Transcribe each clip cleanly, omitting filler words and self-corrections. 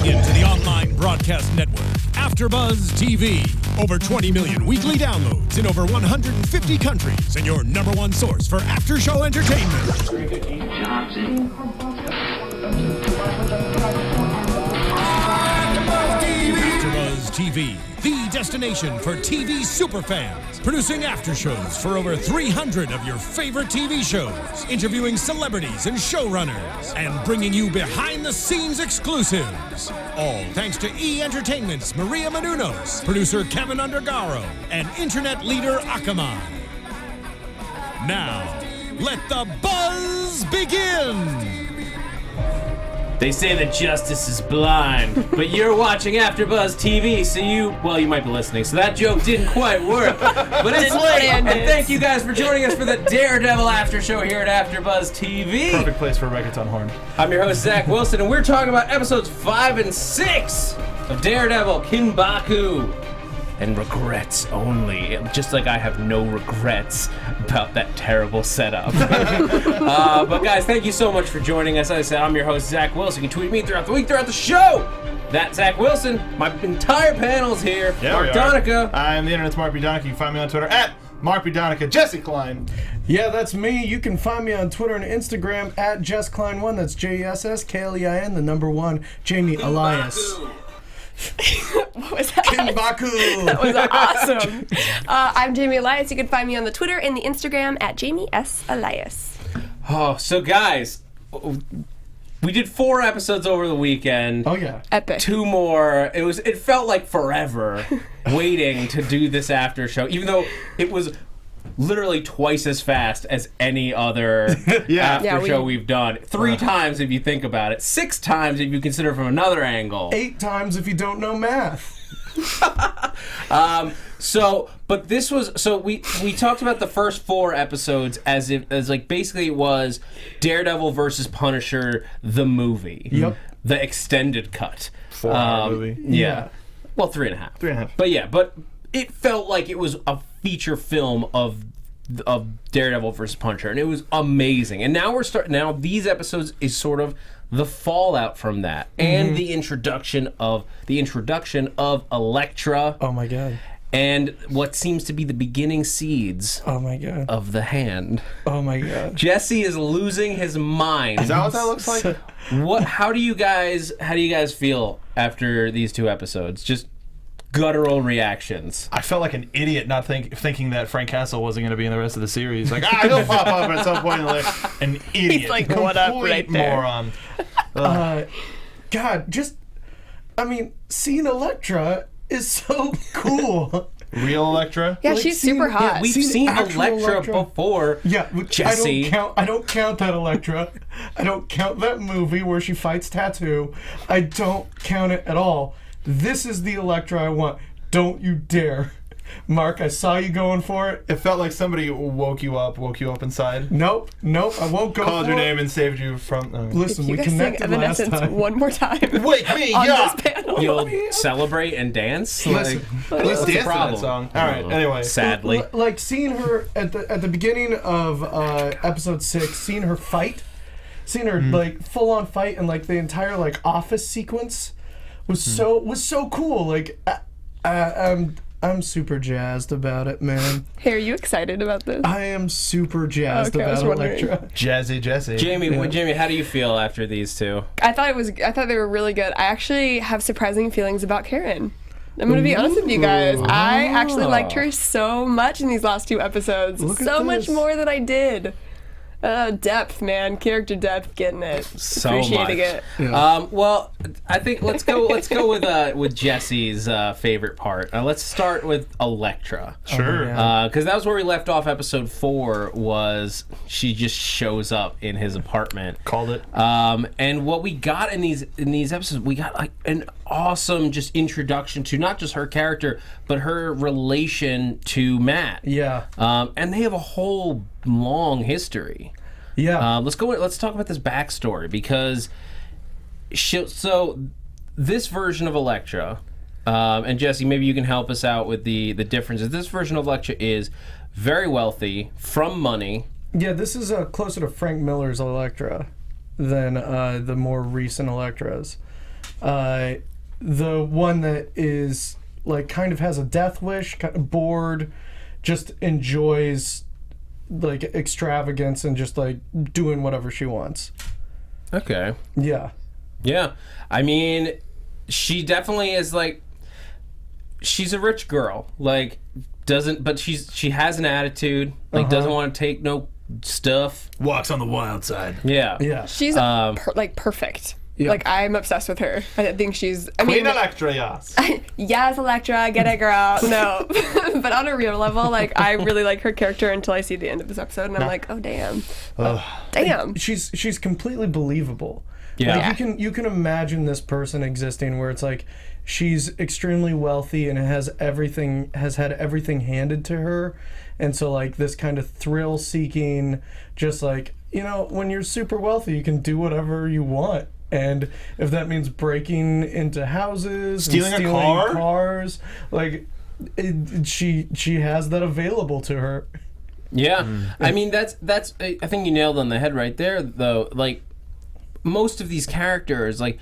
into the online broadcast network, AFTERBUZZ TV. Over 20 million weekly downloads in over 150 countries, and your #1 source for after-show entertainment. AFTERBUZZ TV, the destination for TV superfans, producing aftershows for over 300 of your favorite TV shows, interviewing celebrities and showrunners, and bringing you behind-the-scenes exclusives. All thanks to E! Entertainment's Maria Menounos, producer Kevin Undergaro, and internet leader Akamai. Now, let the buzz begin! They say that justice is blind, but you're watching AfterBuzz TV, so you might be listening, so that joke didn't quite work. But it's late, and thank you guys for joining us for the Daredevil After Show here at AfterBuzz TV. Perfect place for a reggaeton horn. I'm your host, Zach Wilson, and we're talking about episodes 5 and 6 of Daredevil, Kinbaku, and regrets only. Just like I have no regrets about that terrible setup. But guys, thank you so much for joining us. As I said, I'm your host, Zach Wilson. You can tweet me throughout the week, throughout the show. That's Zach Wilson. My entire panel's here. Yeah, Mark Donica. I'm the internet's Mark B. Donica. You can find me on Twitter at Mark B. Donica. Jesse Klein. Yeah, that's me. You can find me on Twitter and Instagram at Jess Klein1. That's JessKlein, the number 1. Jamie Elias. What was that? Kinbaku. That was awesome. I'm Jamie Elias. You can find me on the Twitter and the Instagram at Jamie S. Elias. Oh, so guys, we did 4 episodes over the weekend. Oh yeah, Epic. 2 more. It felt like forever waiting to do this after show, even though it was literally twice as fast as any other after show we've done. 3 times if you think about it. 6 times if you consider from another angle. 8 times if you don't know math. But this was we talked about the first 4 episodes as like basically it was Daredevil versus Punisher the movie. Yep. The extended cut. 4-hour movie. Yeah. Well, 3.5. 3.5. But it felt like it was a feature film of Daredevil versus Punisher, and it was amazing. And now now these episodes is sort of the fallout from that, and the introduction of Elektra. Oh my god. And what seems to be the beginning seeds. Oh my god. Of the Hand. Oh my god. Jesse is losing his mind. Is that what that looks like? How do you guys feel after these 2 episodes? Just guttural reactions. I felt like an idiot not thinking that Frank Castle wasn't going to be in the rest of the series. Like, he'll pop up at some point. Like, an idiot. He's like, what up right there? Moron. God, seeing Elektra is so cool. Real Elektra? Yeah, she's super hot. Yeah, we've seen Elektra before. Yeah, Jesse. I don't count that Elektra. I don't count that movie where she fights Tattoo. I don't count it at all. This is the Elektra I want. Don't you dare. Mark, I saw you going for it. It felt like somebody woke you up inside. Nope, I won't go Called for your it. name and saved you from... Listen, You we guys sing connected last Evanescence time. one more time. Wake me on up! this panel. You'll celebrate and dance? Listen, Let's the dance to problem? that song. All right, anyway. Sadly. Like seeing her at the beginning of episode 6, seeing her like full on fight, and like the entire like office sequence was so cool. Like I'm super jazzed about it, man. Hey, are you excited about this? I am super jazzed about Elektra. Jazzy Jesse. Jamie, how do you feel after these 2? I thought they were really good. I actually have surprising feelings about Karen. I'm going to be honest with you guys. I actually liked her so much in these last 2 episodes. Look at So much this. more than I did. Depth, man. Character depth, getting it. So Appreciating much. it. Yeah. Well, I think let's go with Jesse's favorite part. Let's start with Elektra. Sure. Because that was where we left off. Episode 4 was she just shows up in his apartment. Called it. And what we got in these episodes, we got like an awesome just introduction to not just her character, but her relation to Matt. Yeah. And they have a whole long history. Yeah. Let's talk about this backstory, because so this version of Elektra, and Jesse, maybe you can help us out with the differences. This version of Elektra is very wealthy, from money. Yeah, this is closer to Frank Miller's Elektra than the more recent Elektras. The one that is like kind of has a death wish, kind of bored, just enjoys like extravagance and just like doing whatever she wants. Okay. Yeah. Yeah. I mean, she definitely is like, she's a rich girl. Like, but she has an attitude. Like, doesn't want to take no stuff. Walks on the wild side. Yeah. Yeah. She's like perfect. Yeah. Like, I'm obsessed with her. I think she's... Queen Electra, yes. Yes, Electra, get it, girl. No. But on a real level, like, I really like her character until I see the end of this episode, and I'm like, oh, damn. Damn. She's completely believable. Yeah. Like, you can imagine this person existing where it's like she's extremely wealthy and has had everything handed to her, and so like this kind of thrill seeking, just like, you know, when you're super wealthy you can do whatever you want. And if that means breaking into houses, stealing and a car, cars, like she has that available to her. Yeah. I mean, that's I think you nailed on the head right there, though. Like, most of these characters, like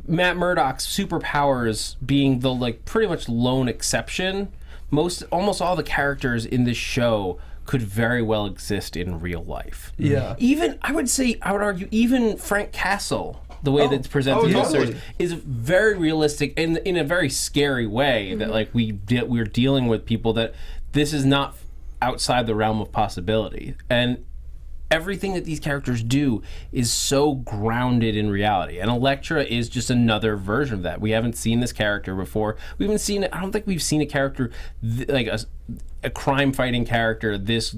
Matt Murdock's superpowers being the like pretty much lone exception, almost all the characters in this show could very well exist in real life. Yeah. Even I would argue even Frank Castle, the way that's presented in the series, is very realistic and in a very scary way. That like we're dealing with people that this is not outside the realm of possibility, and everything that these characters do is so grounded in reality. And Elektra is just another version of that. We haven't seen this character before. I don't think we've seen a character like a crime fighting character this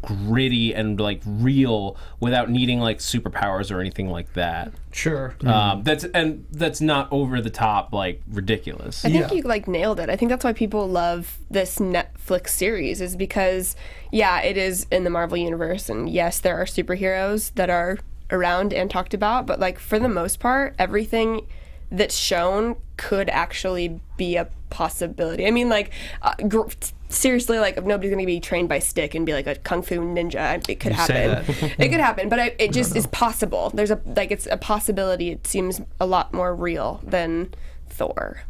gritty and like real without needing like superpowers or anything like that. Sure. That's not over the top, like ridiculous. I think you like nailed it. I think that's why people love this Netflix series, is because it is in the Marvel universe, and yes, there are superheroes that are around and talked about, but like for the most part, everything that's shown could actually be a possibility. I mean, like seriously, like if nobody's gonna be trained by stick and be like a kung fu ninja, it could happen. It could happen, but it just is possible. There's it's a possibility. It seems a lot more real than Thor.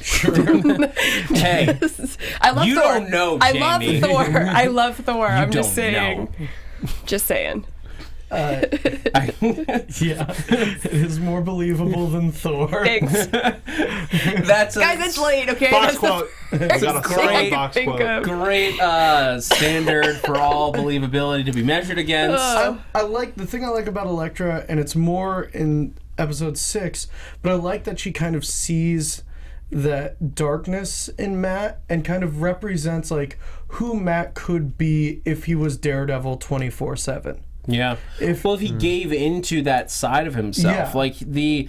Sure. Hey, I love you Thor. don't know, I love Jamie. Thor. I love Thor. I'm just don't saying. know. Just saying. Yeah, it is more believable than Thor. Thanks. That's Guys, it's late, okay? Box That's quote. I got a solid box think quote. of. great standard for all believability to be measured against. I like the thing I like about Elektra, and it's more in episode 6, but I like that she kind of sees that darkness in Matt and kind of represents like who Matt could be if he was Daredevil 24/7. Yeah. If he gave into that side of himself, like the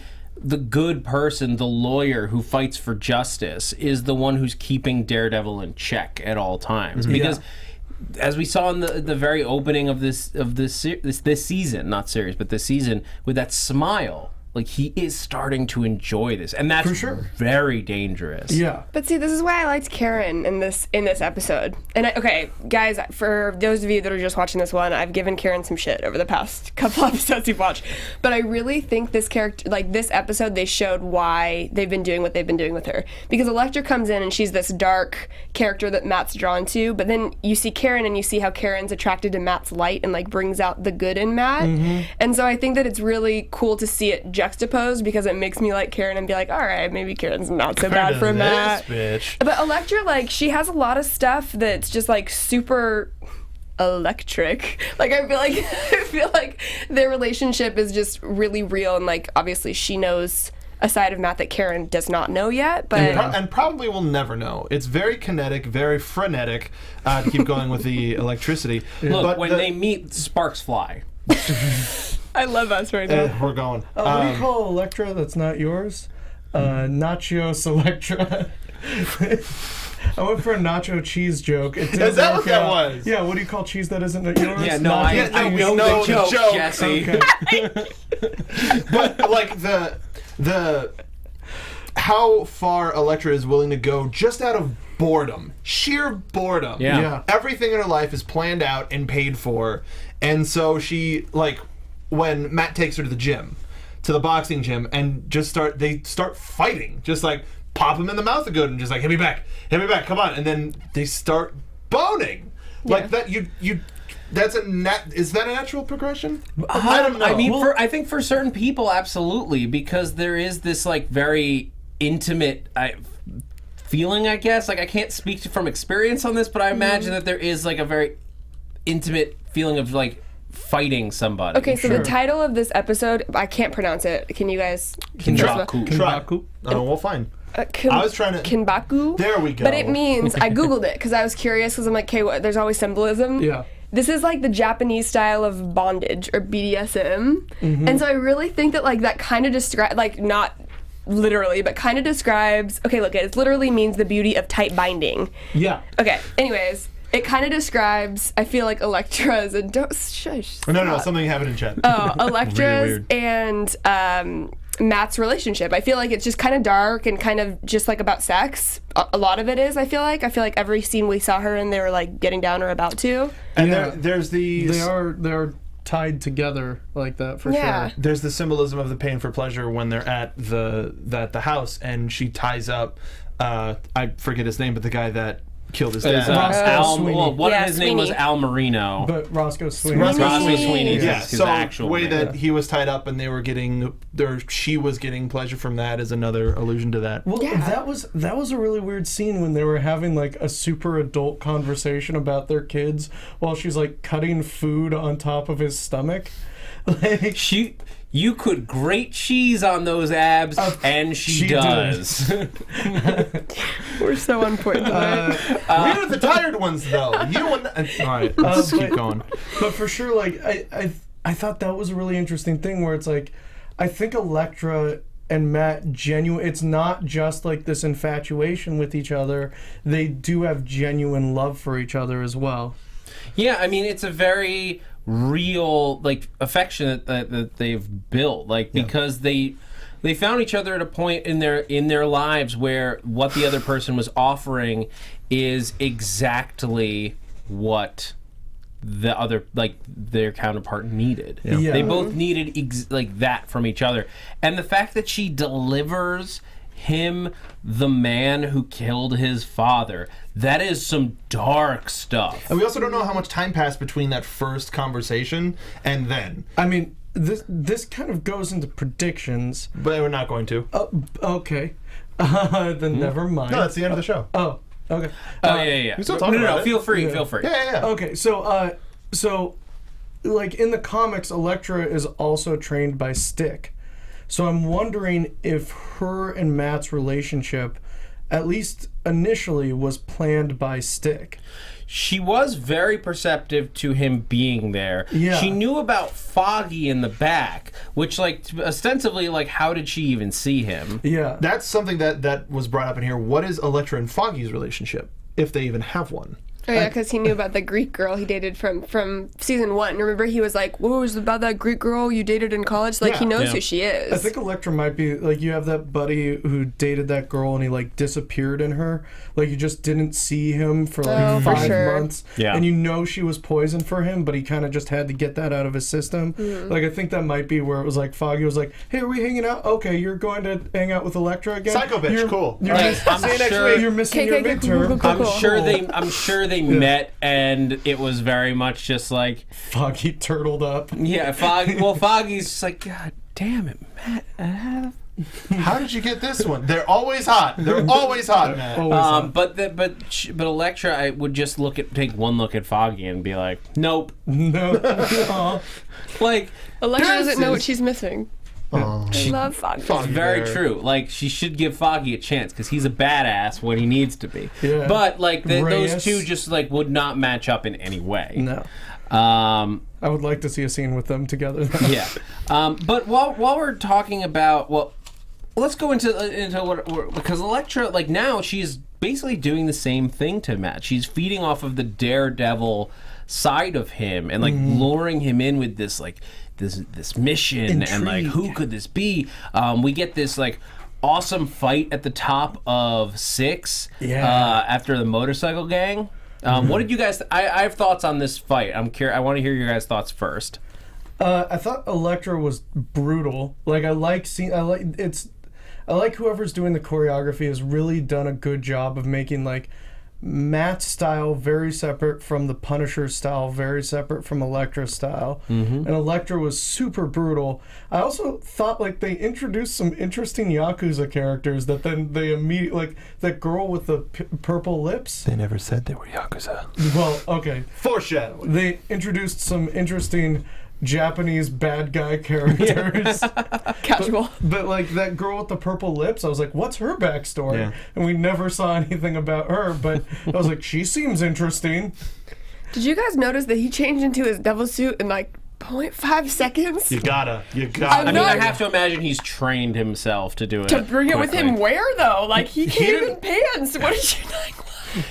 good person, the lawyer who fights for justice, is the one who's keeping Daredevil in check at all times. Because as we saw in the very opening of this season, not series, but this season, with that smile, like he is starting to enjoy this, and that's for sure very dangerous. Yeah. But see, this is why I liked Karen in this episode. And okay, guys, for those of you that are just watching this one, I've given Karen some shit over the past couple episodes you've watched. But I really think this character, like this episode, they showed why they've been doing what they've been doing with her. Because Elektra comes in and she's this dark character that Matt's drawn to, but then you see Karen and you see how Karen's attracted to Matt's light and like brings out the good in Matt. And so I think that it's really cool to see it juxtaposed, because it makes me like Karen and be like, all right, maybe Karen's not so bad for Matt. Bitch. But Elektra, like, she has a lot of stuff that's just like super electric. Like I feel like their relationship is just really real, and like obviously she knows a side of Matt that Karen does not know yet, but and probably will never know. It's very kinetic, very frenetic. To keep going with the electricity. Look, but when they meet, sparks fly. I love us right now. we're going. What do you call Elektra that's not yours? Nachos Elektra. I went for a nacho cheese joke. Is that what that was? Yeah, what do you call cheese that isn't yours? Yeah, no, I know the joke, Jesse. Okay. But like the how far Elektra is willing to go just out of boredom, sheer boredom. Yeah. Everything in her life is planned out and paid for, and so she, like, when Matt takes her to the gym, to the boxing gym and just start fighting, just like pop him in the mouth of good and just like hit me back, come on, and then they start boning like that. You that's is that a natural progression? I don't know. I mean, I think for certain people, absolutely, because there is this like very intimate feeling, I guess. Like I can't speak from experience on this, but I imagine that there is like a very intimate feeling of like fighting somebody. Okay, so the title of this episode, I can't pronounce it. Can you guys? Kinbaku. Oh, well, fine. I was trying to... Kinbaku? There we go. But it means... I Googled it because I was curious because I'm like, okay, there's always symbolism. Yeah. This is like the Japanese style of bondage or BDSM. And so I really think that like that kind of describes, like not literally, but kind of describes... Okay, look, it literally means the beauty of tight binding. Yeah. Okay, anyways... It kind of describes, I feel like Elektra's and shush. No, something happened in chat. Oh, Elektra's and Matt's relationship. I feel like it's just kind of dark and kind of just like about sex. A lot of it is, I feel like. Every scene we saw her in, they were like getting down or about to. And there's these... They are tied together like that for sure. There's the symbolism of the pain for pleasure when they're at the house and she ties up, I forget his name, but the guy that killed his dad. One of his name was Al Marino. But Roscoe Sweeney. Roscoe Sweeney. Yeah. His So actual the way name. that he was tied up and they were getting, she was getting pleasure from that is another allusion to that. Well, that was a really weird scene when they were having like a super adult conversation about their kids while she's like cutting food on top of his stomach. Like you could grate cheese on those abs, and she does. We're so on point tonight. We're the tired ones, though. All right, let's keep going. But for sure, like I thought that was a really interesting thing where it's like, I think Elektra and Matt it's not just like this infatuation with each other. They do have genuine love for each other as well. Yeah, I mean, it's a very real like affection that they've built, like because they found each other at a point in their lives where what the other person was offering is exactly what the other, like their counterpart needed. Yeah. They both needed like that from each other, and the fact that she delivers him the man who killed his father, that is some dark stuff. And we also don't know how much time passed between that first conversation and then. I mean, this kind of goes into predictions. But we're not going to. Okay. Then never mind. No, that's the end of the show. Oh, okay. Yeah. We still talk about it. Feel free. Yeah. Okay, so like in the comics, Elektra is also trained by Stick. So I'm wondering if her and Matt's relationship, at least initially, was planned by Stick. She was very perceptive to him being there. Yeah. She knew about Foggy in the back, which, like, ostensibly, like, how did she even see him? Yeah. That's something that was brought up in here. What is Elektra and Foggy's relationship, if they even have one? Oh yeah, because he knew about the Greek girl he dated from season 1. Remember, he was like, "What was about that Greek girl you dated in college?" Like, he knows who she is. I think Elektra might be, like, you have that buddy who dated that girl and he, like, disappeared in her. Like, you just didn't see him for, like, 5 months. Yeah. And you know she was poison for him, but he kind of just had to get that out of his system. Like, I think that might be where it was, like, Foggy was like, "Hey, are we hanging out? Okay, you're going to hang out with Elektra again? Psycho bitch, cool. You're Like, I'm see you next sure- week. You're missing your midterm." I'm sure they met, and it was very much just like Foggy turtled up. Yeah, Foggy's just like, God damn it, Matt. How did you get this one? They're always hot. They're always hot, man. But Elektra, I would just take one look at Foggy and be like, nope. No. Like, Elektra doesn't know what she's missing. Oh. I love Foggy. It's very true. Like, she should give Foggy a chance because he's a badass when he needs to be. Yeah. But like those Reyes. two just like would not match up in any way. No. I would like to see a scene with them together. Yeah. But while we're talking about, well, let's go into what, because Elektra, like, now she's basically doing the same thing to Matt. She's feeding off of the Daredevil side of him and like luring him in with this like this mission and like, who could this be? We get this like awesome fight at the top of 6 after the motorcycle gang. What did you guys I have thoughts on this fight. I want to hear your guys' thoughts first. I thought Elektra was brutal. Like I like whoever's doing the choreography has really done a good job of making like Matt's style very separate from the Punisher's style, very separate from Elektra's style. And Elektra was super brutal. I also thought like they introduced some interesting Yakuza characters that then they immediately, like that girl with the purple lips. They never said they were Yakuza. Well, okay. Foreshadowing. They introduced some interesting Japanese bad guy characters. Casual. But like that girl with the purple lips, I was like, what's her backstory? Yeah. And we never saw anything about her, but I was like, she seems interesting. Did you guys notice that he changed into his devil suit in like 0.5 seconds? You gotta. I mean, I have to imagine he's trained himself to do it. To bring it with quickly. him where though? Like he came didn't- in pants. What did you like?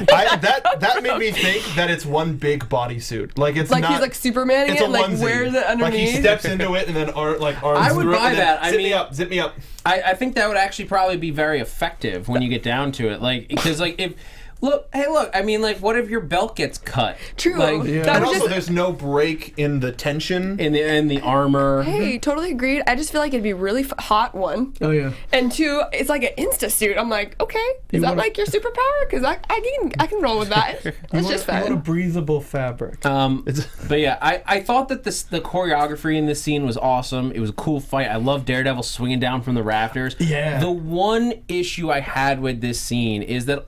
That made me think that it's one big bodysuit. Like it's Like not. he's like Supermaning It's it. a Like onesie. where's it underneath? Like he steps into it and then arms I would through it buy and then that. I zip me mean- up, zip me up. I think that would actually probably be very effective when you get down to it. Like, because like if look, I mean, like, what if your belt gets cut? True. Like, Yeah. That And was also, just, there's no break in the tension. in the armor. hey, totally agreed. I just feel like it'd be really hot, one. Oh yeah. And two, it's like an insta suit. I'm like, okay, is that wanna- like your superpower? Because I can roll with that. It's just You want a fun. breathable fabric. But yeah, I thought that the choreography in this scene was awesome. It was a cool fight. I love Daredevil swinging down from the rafters. Yeah. The one issue I had with this scene is that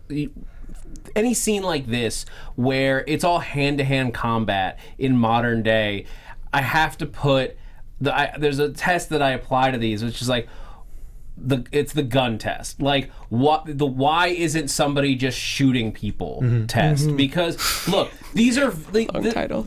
any scene like this where it's all hand-to-hand combat in modern day, I have to put there's a test that I apply to these, which is like it's the gun test. Like why isn't somebody just shooting people test? Because look, these are title.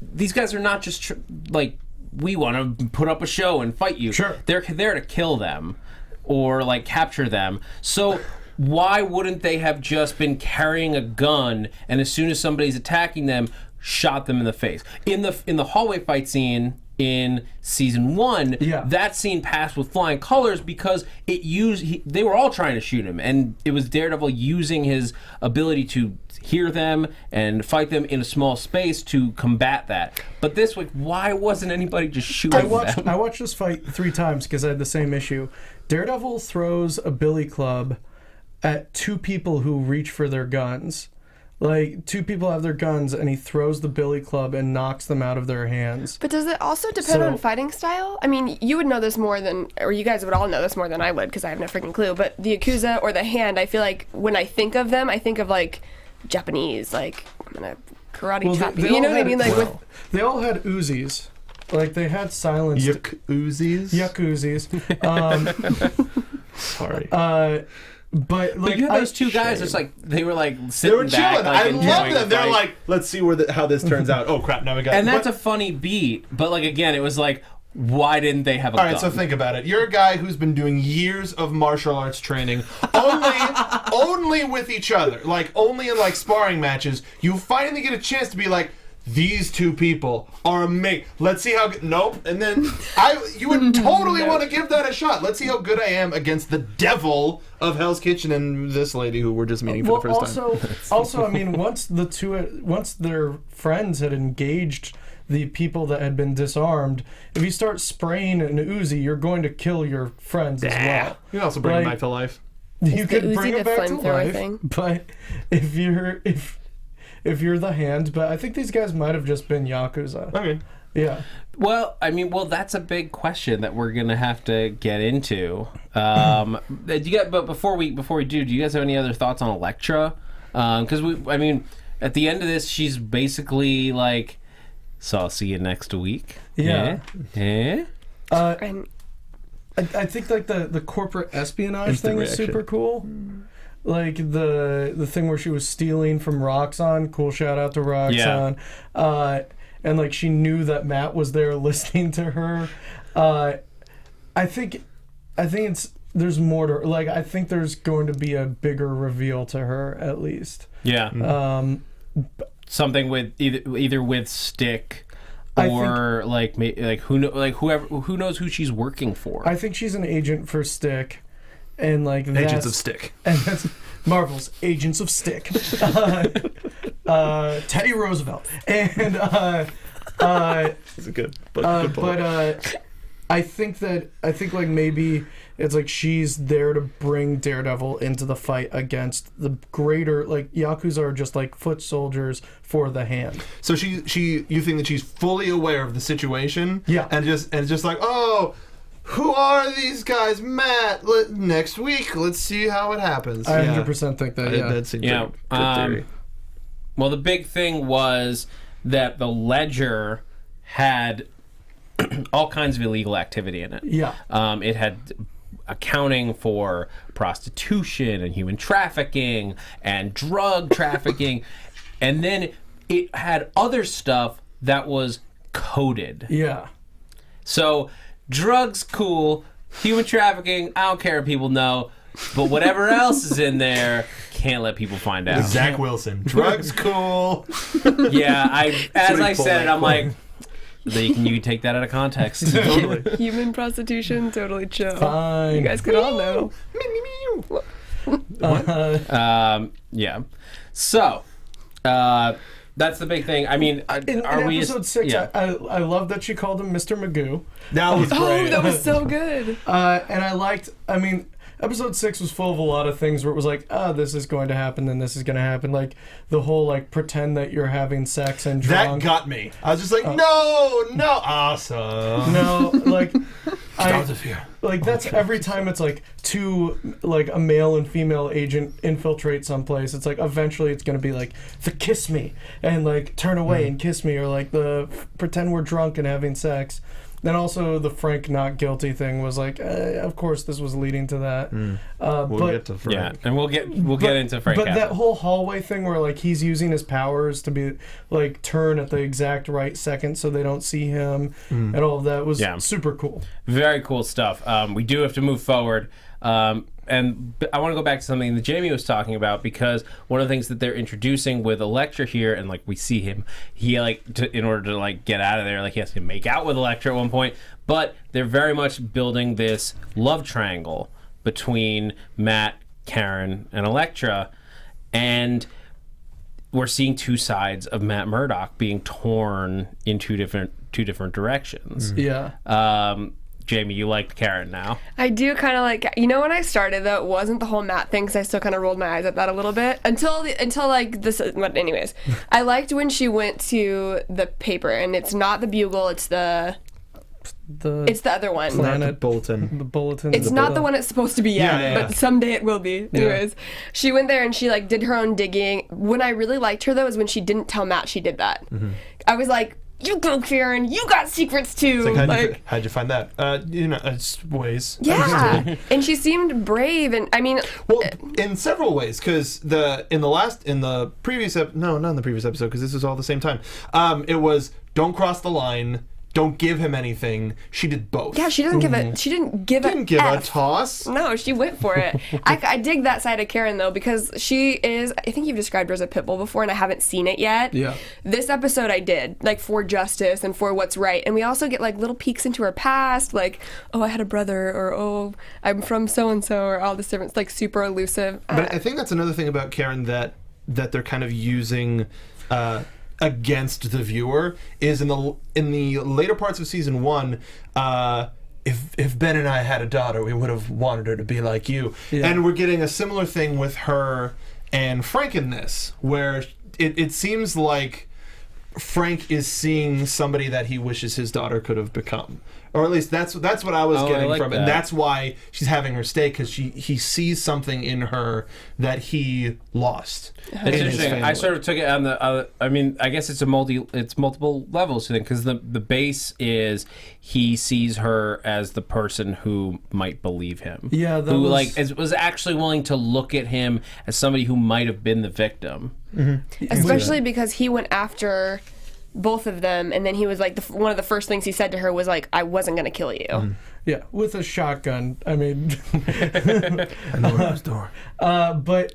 these guys are not just like, we want to put up a show and fight you. Sure. They're there to kill them or like capture them. So why wouldn't they have just been carrying a gun and as soon as somebody's attacking them, shot them in the face? In the hallway fight scene in season 1, Yeah. that scene passed with flying colors because they were all trying to shoot him, and it was Daredevil using his ability to hear them and fight them in a small space to combat that. But this week, why wasn't anybody just shooting them? I watched this fight 3 times because I had the same issue. Daredevil throws a billy club at 2 people who reach for their guns. Like, 2 people have their guns, and he throws the billy club and knocks them out of their hands. But does it also depend on fighting style? I mean, you would know this more than, or you guys would all know this more than I would, because I have no freaking clue. But the Yakuza or the hand, I feel like when I think of them, I think of like Japanese, like I'm gonna karate chop you. You know what I mean? Like they all had Uzis. Like, they had silenced Uzis? Yakuzis. Sorry. But like, But you have those 2 guys, it's like they were like They sitting were back, chilling. like, I enjoying love the them. They're fight. like, let's see how this turns out. Oh crap! Now we got. And that's a funny beat, but like again, it was like, why didn't they have a All gun? right, so think about it. You're a guy who's been doing years of martial arts training, only with each other, like only in like sparring matches. You finally get a chance to be like, these 2 people are amazing. Let's see how. Nope. And then you would totally want to give that a shot. Let's see how good I am against the devil of Hell's Kitchen and this lady who we're just meeting for the first time. Also, I mean, once their friends had engaged the people that had been disarmed, if you start spraying an Uzi, you're going to kill your friends as well. You can also bring Like, them back to life. You the could bring Uzi them back to flamethrower life, thing? but if you're the hand, but I think these guys might have just been Yakuza. Okay. Yeah. Well, I mean, that's a big question that we're gonna have to get into. But before we do you guys have any other thoughts on Elektra? Because at the end of this, she's basically like, "So I'll see you next week." Yeah. and I think like the corporate espionage Instant thing is reaction. super cool. Like the thing where she was stealing from Roxxon. Cool shout out to Roxxon. And like she knew that Matt was there listening to her. I think there's more to, like, I think there's going to be a bigger reveal to her at least. Yeah. Something with either with Stick. Or who knows who she's working for? I think she's an agent for Stick, and like Agents of Stick. And that's Marvel's Agents of Stick. Teddy Roosevelt, and That's a good point. But I think like maybe it's like she's there to bring Daredevil into the fight against the greater, like, Yakuza are just like foot soldiers for the hand. So you think that she's fully aware of the situation? Yeah. And just like, oh, who are these guys, Matt? Next week, let's see how it happens. I 100% think that. Yeah. That seems like a good theory. Well, the big thing was that the ledger had all kinds of illegal activity in it. Yeah. It had accounting for prostitution and human trafficking and drug trafficking, and then it had other stuff that was coded. Yeah. So drugs, cool. Human trafficking, I don't care if people know. But whatever else is in there, can't let people find out. Zach Wilson. Drugs, cool. Yeah, as I said it, I'm like, you can take that out of context. Totally. Human prostitution, totally chill. Fine. You guys could all know. Yeah. So, that's the big thing. I mean, In episode 6, Yeah. I love that she called him Mr. Magoo. That was Oh, great. that was so good. And I liked, episode 6 was full of a lot of things where it was like, this is going to happen, then this is going to happen. Like, the whole, like, pretend that you're having sex and drunk. That got me. I was just like, no, awesome. No, like, Out of here. like, that's every time it's, like, a male and female agent infiltrate someplace, it's like, eventually it's going to be, like, the kiss me, and, like, turn away and kiss me, or, like, the pretend we're drunk and having sex. Then also the Frank not guilty thing was like, of course this was leading to that. We'll get to Frank. Yeah, and we'll get into Frank. But that whole hallway thing where like he's using his powers to be like turn at the exact right second so they don't see him and all of that was super cool. Very cool stuff. We do have to move forward. And I want to go back to something that Jamie was talking about, because one of the things that they're introducing with Elektra here, and like we see him, he like in order to like get out of there, like he has to make out with Elektra at one point. But they're very much building this love triangle between Matt, Karen, and Elektra, and we're seeing two sides of Matt Murdock being torn in two different directions. Yeah. Jamie, you liked Karen now. I do kind of like, when I started though, it wasn't the whole Matt thing, because I still kind of rolled my eyes at that a little bit until like this. But anyways, I liked when she went to the paper, and it's not the Bugle, it's the other one. Planet Bulletin. The bulletin. It's not the one it's supposed to be yet, Yeah. but someday it will be. Anyways, she went there and she like did her own digging. When I really liked her though is when she didn't tell Matt she did that. I was like, you go, Karen. You got secrets too. Like, how'd you find that? It's ways. Yeah, and she seemed brave, and I mean, Well, in several ways, because not in the previous episode, because this was all the same time. It was don't cross the line, don't give him anything. She did both. yeah, she didn't give a. She didn't give a. Didn't give a F. toss. No, she went for it. I dig that side of Karen though, because she is. I think you've described her as a pit bull before, and I haven't seen it yet. Yeah. This episode I did, like for justice and for what's right, and we also get like little peeks into her past, like oh I had a brother, or oh I'm from so and so, or all this different, like super elusive. But I think that's another thing about Karen that they're kind of using against the viewer is in the later parts of season 1. If Ben and I had a daughter, we would have wanted her to be like you. Yeah. And we're getting a similar thing with her and Frank in this, where it seems like Frank is seeing somebody that he wishes his daughter could have become. Or at least that's what I was getting from it. And that's why she's having her stay, because he sees something in her that he lost. It's interesting. I sort of took it on the. I mean, I guess it's multiple levels to think, because the base is he sees her as the person who might believe him. Yeah, was actually willing to look at him as somebody who might have been the victim. Mm-hmm. Especially because he went after both of them, and then he was like one of the first things he said to her was like, I wasn't gonna kill you. Yeah, with a shotgun. I mean, I know where his door. But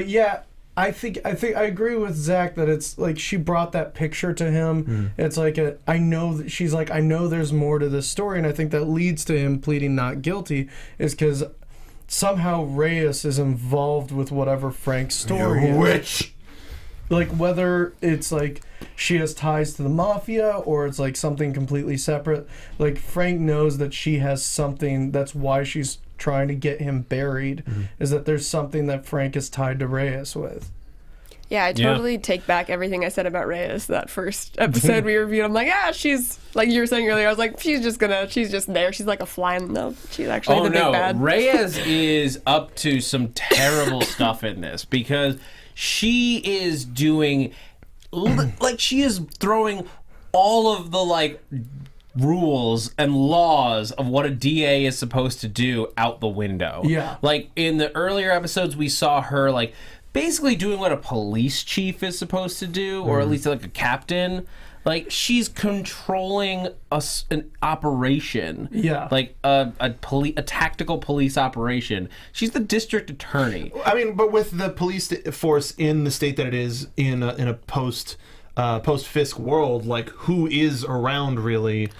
yeah, I think I agree with Zach that it's like she brought that picture to him. It's like I know that she's like, I know there's more to this story, and I think that leads to him pleading not guilty is because somehow Reyes is involved with whatever Frank's story is. Witch. like whether it's like she has ties to the mafia or it's like something completely separate. Like Frank knows that she has something. That's why she's trying to get him buried. Is that there's something that Frank is tied to Reyes with. Yeah, I totally take back everything I said about Reyes that first episode we reviewed. I'm like, she's, like you were saying earlier, I was like, she's just there. She's like a fly in the, she's actually the big bad. Reyes is up to some terrible stuff in this because she is doing, like, she is throwing all of the, like, rules and laws of what a DA is supposed to do out the window. Yeah. Like, in the earlier episodes, we saw her, like, basically doing what a police chief is supposed to do, or at least like a captain. Like, she's controlling an operation. Yeah. Like a tactical police operation. She's the district attorney. I mean, but with the police force in the state that it is in a post Fisk world, like, who is around really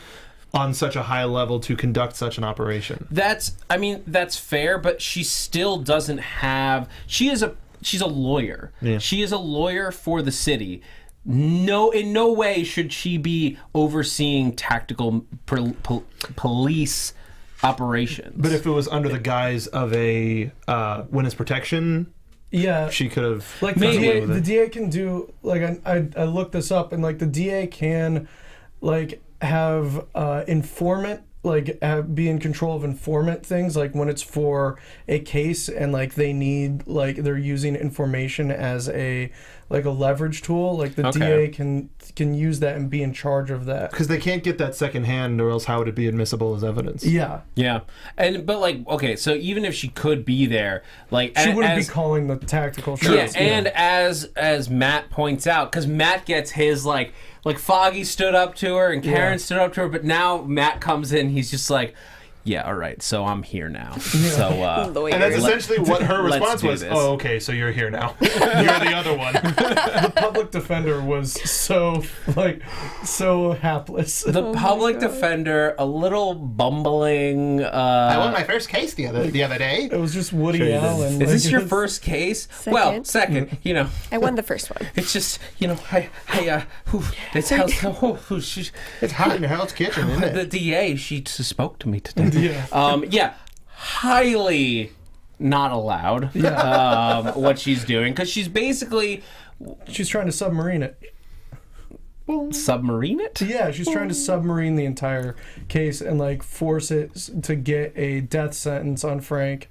on such a high level to conduct such an operation? That's fair, but she still doesn't have. She's a lawyer. Yeah. She is a lawyer for the city. No, in no way should she be overseeing tactical police operations. But if it was under the guise of a witness protection, she could have. Like the DA can do, like, I looked this up, and like the DA can like have informant, like be in control of informant things, like when it's for a case and like they need, like they're using information as a leverage tool, like the DA can use that and be in charge of that, because they can't get that second hand, or else how would it be admissible as evidence? But like, okay, so even if she could be there, like, she wouldn't be calling the tactical shots. And as Matt points out, because Matt gets his like Foggy stood up to her and Karen stood up to her, but now Matt comes in, he's just like, yeah, all right, so I'm here now. So, and that's essentially what her response was. This. Oh, okay, so you're here now. You're the other one. The public defender was so hapless. The public defender, a little bumbling. I won my first case the other day. It was just Woody Allen. Is this your first case? Second. Well, second. You know, I won the first one. It's just, you know, it's hot in Hell's Kitchen, isn't it? The DA, she spoke to me today. Highly not allowed. What she's doing, because she's trying to submarine it. Submarine it? Yeah, she's trying to submarine the entire case and like force it to get a death sentence on Frank.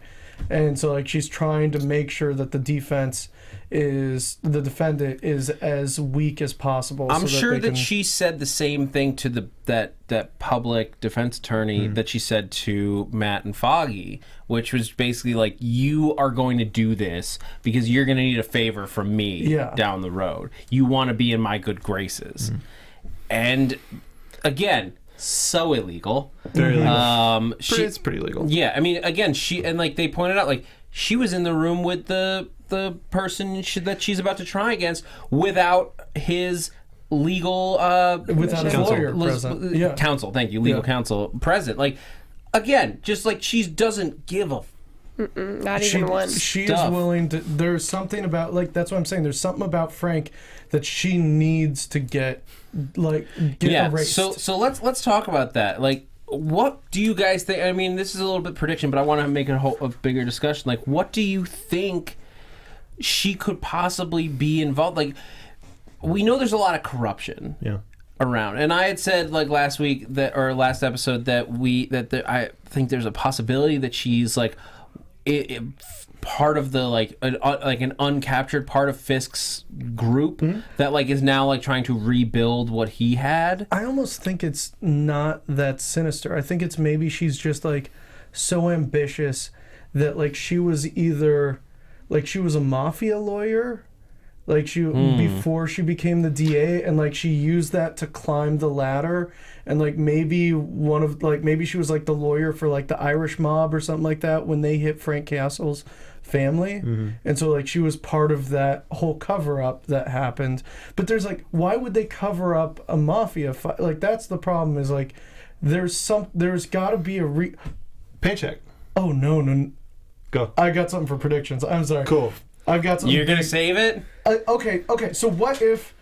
And so like she's trying to make sure that the defendant is as weak as possible. I'm sure that she said the same thing to that public defense attorney that she said to Matt and Foggy, which was basically like, you are going to do this because you're going to need a favor from me down the road. You want to be in my good graces. And again, so illegal. Very illegal. It's pretty illegal. Yeah, I mean, again, they pointed out, like, she was in the room with the person that she's about to try against without his legal without his lawyer present. Counsel, thank you, legal counsel present. Like, again, just like she doesn't give a not even one. She is willing to. There's something about, like, that's what I'm saying. There's something about Frank that she needs to get erased. So let's talk about that. Like, what do you guys think? I mean, this is a little bit prediction, but I want to make it a bigger discussion. Like, what do you think she could possibly be involved? Like, we know there's a lot of corruption around, and I had said, like, last episode that I think there's a possibility that she's like part of the like an uncaptured part of Fisk's group that like is now like trying to rebuild what he had. I almost think it's not that sinister. I think it's maybe she's just like so ambitious that like she was either like she was a mafia lawyer, like she before she became the DA, and like she used that to climb the ladder, and like maybe maybe she was like the lawyer for like the Irish mob or something like that when they hit Frank Castle's family. And so like she was part of that whole cover up that happened. But there's like, why would they cover up a mafia fight? Like, that's the problem, is like there's got to be a paycheck. Oh no. Go. I got something for predictions. I'm sorry. Cool. I've got something. You're gonna save it? Okay. So what if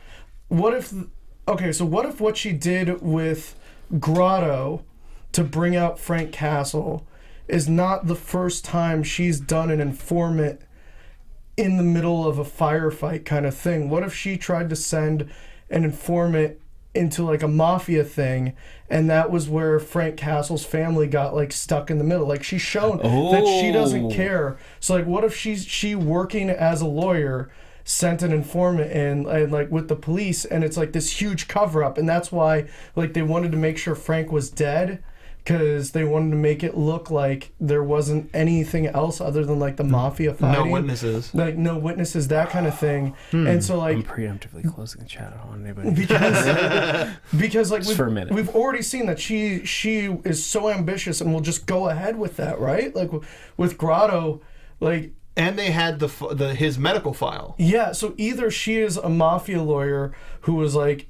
what she did with Grotto to bring out Frank Castle is not the first time she's done an informant in the middle of a firefight kind of thing? What if she tried to send an informant into like a mafia thing, and that was where Frank Castle's family got like stuck in the middle? Like she's shown that she doesn't care. So like, what if she working as a lawyer sent an informant in and like with the police, and it's like this huge cover up, and that's why like they wanted to make sure Frank was dead, because they wanted to make it look like there wasn't anything else other than like the mafia fighting. No witnesses. Like no witnesses, that kind of thing. And so like I'm preemptively closing the chat. I don't want anybody. because like for a minute. we've already seen that she is so ambitious and will just go ahead with that, right? Like with Grotto, like. And they had his medical file. Yeah, so either she is a mafia lawyer who was like,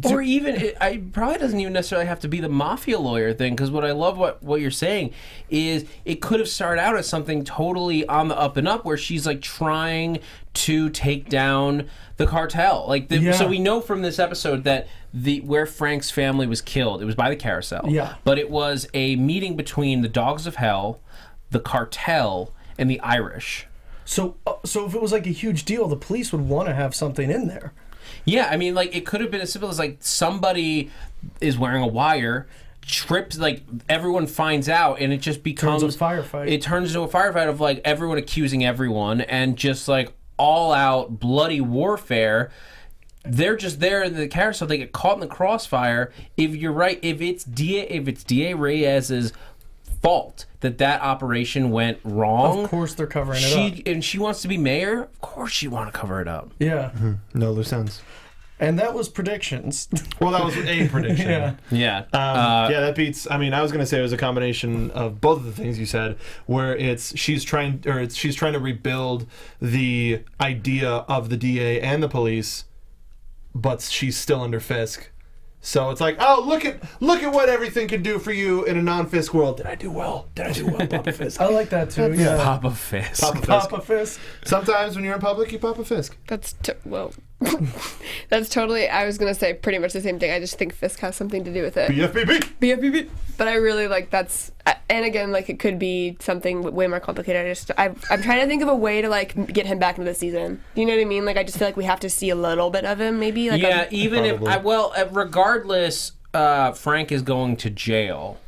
Or even, it probably doesn't even necessarily have to be the mafia lawyer thing, because what I love what you're saying is it could have started out as something totally on the up and up, where she's like trying to take down the cartel. So we know from this episode that where Frank's family was killed, it was by the carousel. Yeah. But it was a meeting between the Dogs of Hell, the cartel, and the Irish. So if it was like a huge deal, the police would want to have something in there. Yeah, I mean, like, it could have been as simple as, like, somebody is wearing a wire, trips, like, everyone finds out, and it just becomes... Turns a firefight. It turns into a firefight of, like, everyone accusing everyone, and just, like, all-out bloody warfare. They're just there in the carousel. They get caught in the crossfire. If you're right, if it's D.A. Reyes's fault that operation went wrong... Of course they're covering it up. And she wants to be mayor, of course she'd want to cover it up. Yeah. No loose ends. And that was predictions. Well, that was a prediction. Yeah. Yeah, that beats. I mean, I was gonna say it was a combination of both of the things you said, where she's trying to rebuild the idea of the DA and the police, but she's still under Fisk. So it's like, oh, look at what everything can do for you in a non-Fisk world. Did I do well, Papa Fisk? I like that too. Yeah. Papa Fisk. Papa Fisk. Sometimes when you're in public, you pop a Fisk. That's that's totally. I was gonna say pretty much the same thing. I just think Fisk has something to do with it. BFBB. But I really like that's. And again, like it could be something way more complicated. I'm trying to think of a way to like get him back into the season. Do you know what I mean? Like I just feel like we have to see a little bit of him, maybe. Like yeah, regardless, Frank is going to jail.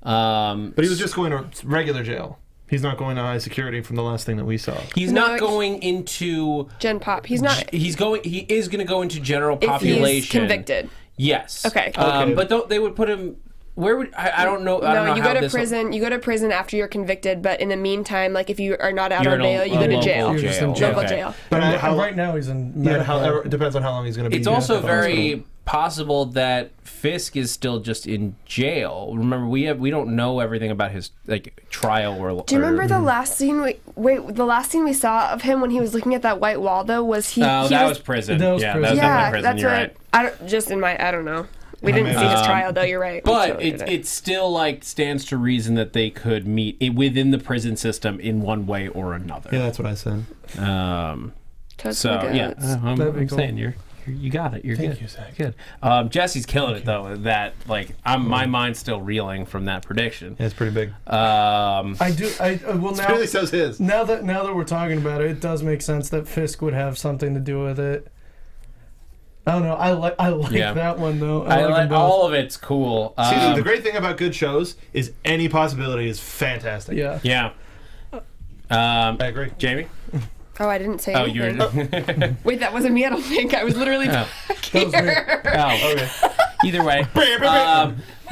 But he was just going to regular jail. He's not going to high security from the last thing that we saw. He's not going into Gen Pop. He's not. He is going to go into general population. If he's convicted. Yes. Okay. But they would put him. Where would I don't know. I don't know you how go to prison. You go to prison after you're convicted. But in the meantime, like if you are not out on bail, you go to jail. You're just in jail. Local jail. But right now he's in. Yeah, it depends on how long he's going to be. It's also very possible that Fisk is still just in jail. Remember, we don't know everything about his like trial or. Do you remember the last scene? The last scene we saw of him when he was looking at that white wall, though, was he? Oh, that was prison. That was prison. prison. That was definitely prison. You're right. I don't know. We didn't see his trial, though. You're right. But it still like stands to reason that they could meet within the prison system in one way or another. Yeah, that's what I said. I'm saying you got it. You're good. Thank you, Zach. Good. Jesse's killing it though. That like my mind's still reeling from that prediction. Yeah, it's pretty big. Well, now really says his. Now that we're talking about it, it does make sense that Fisk would have something to do with it. I don't know. I like that one though. I like all of it's cool. See, the great thing about good shows is any possibility is fantastic. Yeah. Yeah. I agree. Jamie? Oh, I didn't say anything. You're. Wait, that wasn't me. I don't think I was literally back here. Okay. Either way.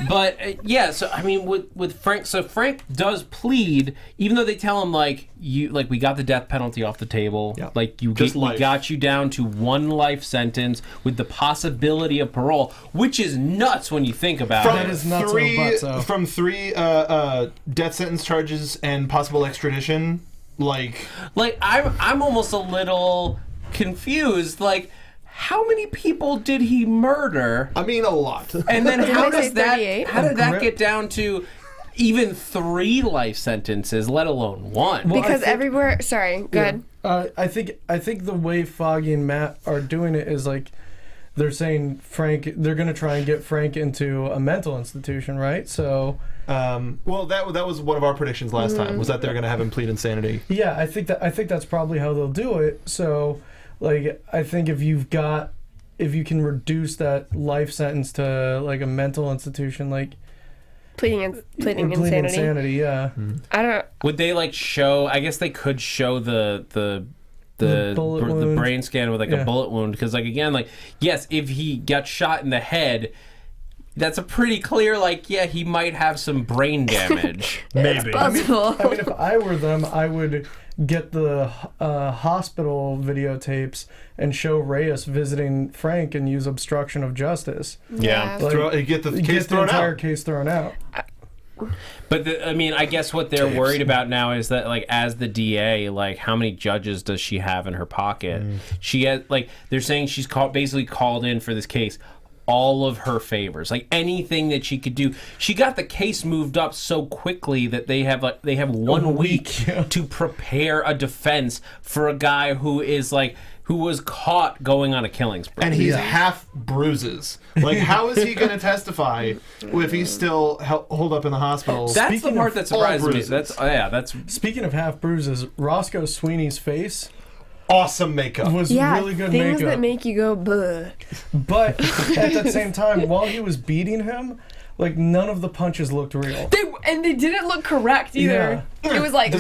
But yeah, so I mean, with Frank, so Frank does plead, even though they tell him we got the death penalty off the table, we got you down to 1 life sentence with the possibility of parole, which is nuts when you think about it. That is nuts. From 3 death sentence charges and possible extradition, I'm almost a little confused, how many people did he murder? I mean, a lot. And then how Did does that? 38? How did that get down to? even 3 life sentences, let alone 1. Well, because everywhere. Sorry, go ahead. I think the way Foggy and Matt are doing it is like they're saying Frank. They're going to try and get Frank into a mental institution, right? So. Well, that was one of our predictions last time. Was that they're going to have him plead insanity? Yeah, I think that's probably how they'll do it. So, like, I think if you can reduce that life sentence to like a mental institution, like pleading pleading insanity, yeah. I don't. Would they like show? I guess they could show the brain scan with like a bullet wound, because like again, like yes, if he got shot in the head, that's a pretty clear like he might have some brain damage. Maybe. I mean, if I were them, I would get the hospital videotapes and show Reyes visiting Frank and use obstruction of justice. Yeah. Like, get the entire case thrown out. But I mean, I guess what they're worried about now is that, like, as the DA, like, how many judges does she have in her pocket? She has, like, they're saying she's basically called in for this case all of her favors, like anything that she could do. She got the case moved up so quickly that they have 1 week to prepare a defense for a guy who was caught going on a killing spree. And he's half bruises. Like, how is he going to testify if he's still holed up in the hospital? That's the part that surprises me. That's Speaking of half bruises, Roscoe Sweeney's face. Awesome makeup. Was really good makeup. Things that make you go, bleh. But at the same time, while he was beating him, like none of the punches looked real. They didn't look correct either. Yeah. It was like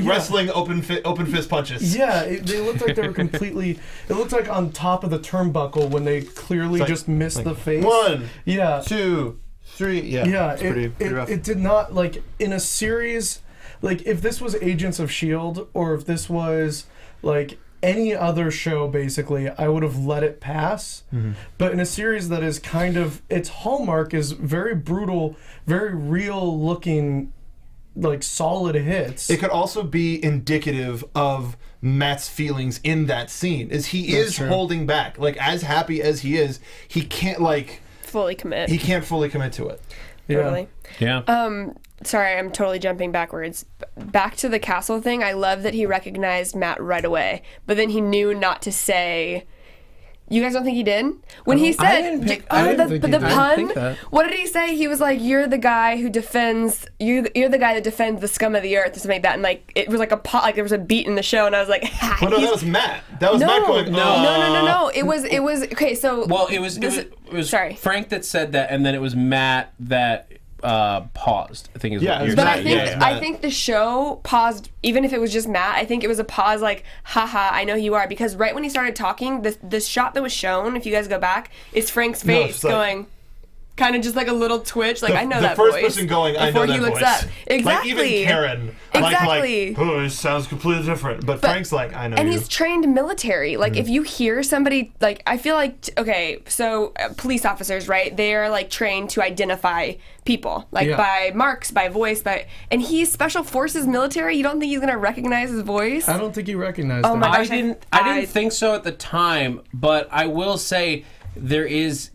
wrestling open fist punches. Yeah, they looked like they were completely. It looked like on top of the turnbuckle when they clearly just missed the face. 1, yeah, 2, 3. Yeah, pretty rough. It did not, like, in a series, like if this was Agents of S.H.I.E.L.D. or if this was like any other show, basically, I would have let it pass. But in a series that is kind of, its hallmark is very brutal, very real looking, like solid hits. It could also be indicative of Matt's feelings in that scene. He is holding back. Like, as happy as he is, he can't fully commit. He can't fully commit to it. Totally. Yeah. Sorry, I'm totally jumping backwards. Back to the castle thing. I love that he recognized Matt right away, but then he knew not to say. You guys don't think he did? When he said the pun, what did he say? He was like, "You're the guy who defends. You're the guy that defends the scum of the earth," or something like that. And like it was like like there was a beat in the show, and I was like, "Well, no, that was Matt. That was Matt going." No. It was okay. So it was sorry, Frank that said that, and then it was Matt that paused. I think is what you're saying. I think the show paused, even if it was just Matt. I think it was a pause, like, haha, I know who you are, because right when he started talking, the shot that was shown, if you guys go back, is Frank's face going. Kind of just like a little twitch, like I know that voice. The first person going, I know that voice. Before he looks up, exactly. Like even Karen, exactly. Like, oh, it sounds completely different. But Frank's like, I know. And you. he's trained military. Like if you hear somebody, like I feel like so police officers, right? They are like trained to identify people, like by marks, by voice, and he's special forces military. You don't think he's gonna recognize his voice? I don't think he recognized. Oh my gosh, I didn't think so at the time, but I will say there is